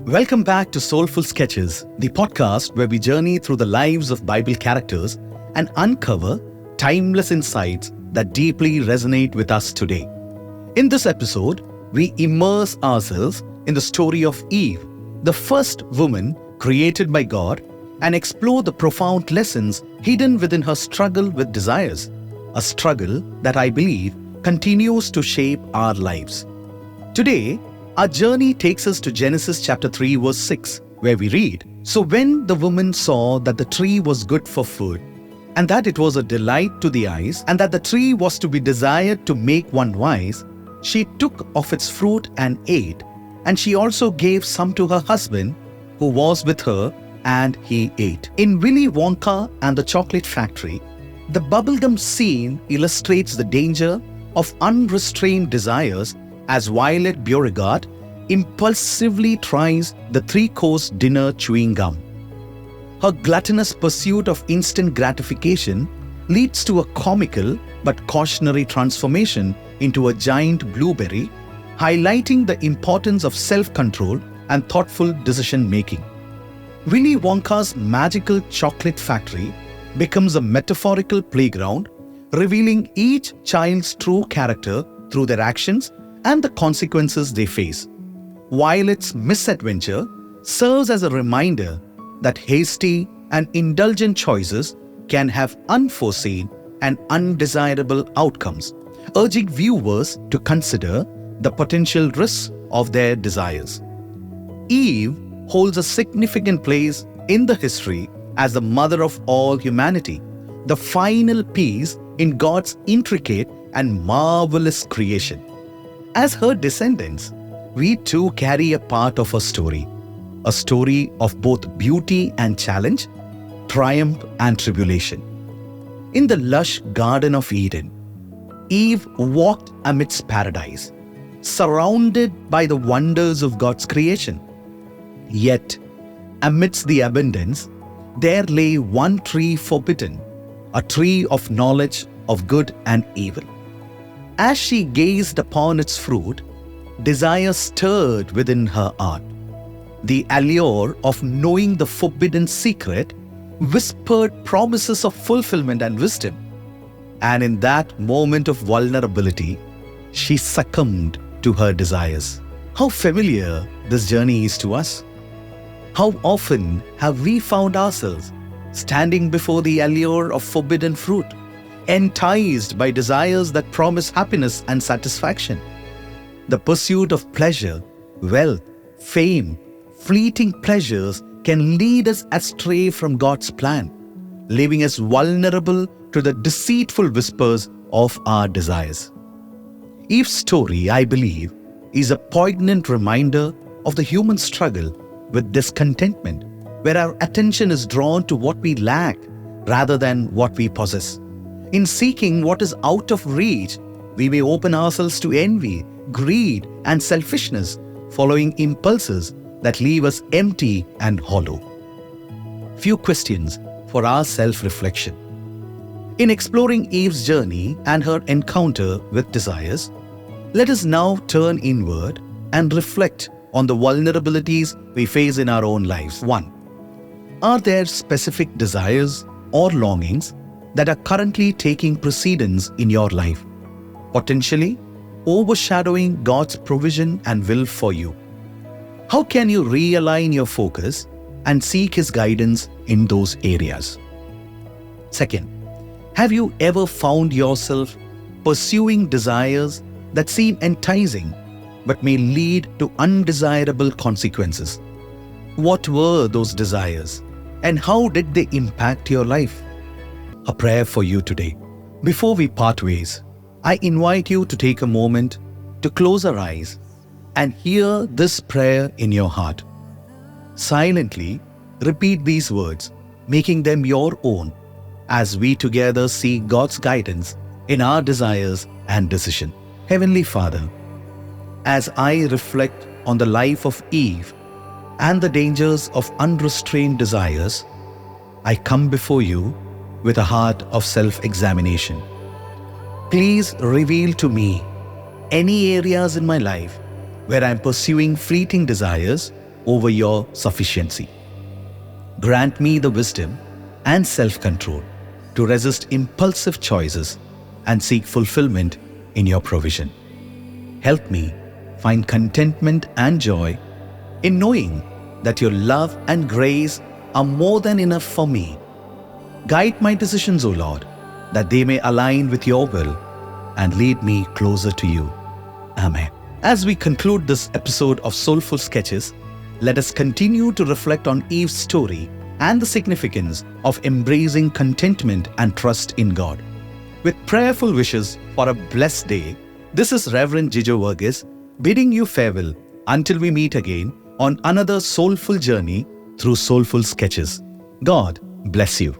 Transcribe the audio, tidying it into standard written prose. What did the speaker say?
Welcome back to Soulful Sketches, the podcast where we journey through the lives of Bible characters and uncover timeless insights that deeply resonate with us today. In this episode, we immerse ourselves in the story of Eve, the first woman created by God, and explore the profound lessons hidden within her struggle with desires, a struggle that I believe continues to shape our lives. Today, our journey takes us to Genesis chapter 3 verse 6, where we read, "So when the woman saw that the tree was good for food, and that it was a delight to the eyes, and that the tree was to be desired to make one wise, she took of its fruit and ate, and she also gave some to her husband, who was with her, and he ate." In Willy Wonka and the Chocolate Factory, the bubblegum scene illustrates the danger of unrestrained desires as Violet Beauregard impulsively tries the three-course dinner chewing gum. Her gluttonous pursuit of instant gratification leads to a comical but cautionary transformation into a giant blueberry, highlighting the importance of self-control and thoughtful decision-making. Willy Wonka's magical chocolate factory becomes a metaphorical playground, revealing each child's true character through their actions and the consequences they face. Violet's misadventure serves as a reminder that hasty and indulgent choices can have unforeseen and undesirable outcomes, urging viewers to consider the potential risks of their desires. Eve holds a significant place in the history as the mother of all humanity, the final piece in God's intricate and marvelous creation. As her descendants, we too carry a part of her story, a story of both beauty and challenge, triumph and tribulation. In the lush Garden of Eden, Eve walked amidst paradise, surrounded by the wonders of God's creation. Yet, amidst the abundance, there lay one tree forbidden, a tree of knowledge of good and evil. As she gazed upon its fruit, desire stirred within her heart. The allure of knowing the forbidden secret whispered promises of fulfillment and wisdom. And in that moment of vulnerability, she succumbed to her desires. How familiar this journey is to us. How often have we found ourselves standing before the allure of forbidden fruit, enticed by desires that promise happiness and satisfaction? The pursuit of pleasure, wealth, fame, fleeting pleasures can lead us astray from God's plan, leaving us vulnerable to the deceitful whispers of our desires. Eve's story, I believe, is a poignant reminder of the human struggle with discontentment, where our attention is drawn to what we lack rather than what we possess. In seeking what is out of reach, we may open ourselves to envy, greed, and selfishness, following impulses that leave us empty and hollow. Few questions for our self-reflection. In exploring Eve's journey and her encounter with desires, let us now turn inward and reflect on the vulnerabilities we face in our own lives. 1. Are there specific desires or longings that are currently taking precedence in your life, potentially overshadowing God's provision and will for you? How can you realign your focus and seek His guidance in those areas? 2. Have you ever found yourself pursuing desires that seem enticing but may lead to undesirable consequences? What were those desires, and how did they impact your life? A prayer for you today. Before we part ways, I invite you to take a moment to close our eyes and hear this prayer in your heart. Silently repeat these words, making them your own, as we together seek God's guidance in our desires and decisions. Heavenly Father, as I reflect on the life of Eve and the dangers of unrestrained desires, I come before you with a heart of self-examination. Please reveal to me any areas in my life where I am pursuing fleeting desires over your sufficiency. Grant me the wisdom and self-control to resist impulsive choices and seek fulfillment in your provision. Help me find contentment and joy in knowing that your love and grace are more than enough for me. Guide my decisions, O Lord, that they may align with your will and lead me closer to you. Amen. As we conclude this episode of Soulful Sketches, let us continue to reflect on Eve's story and the significance of embracing contentment and trust in God. With prayerful wishes for a blessed day, this is Reverend Jijo Varghese bidding you farewell until we meet again on another soulful journey through Soulful Sketches. God bless you.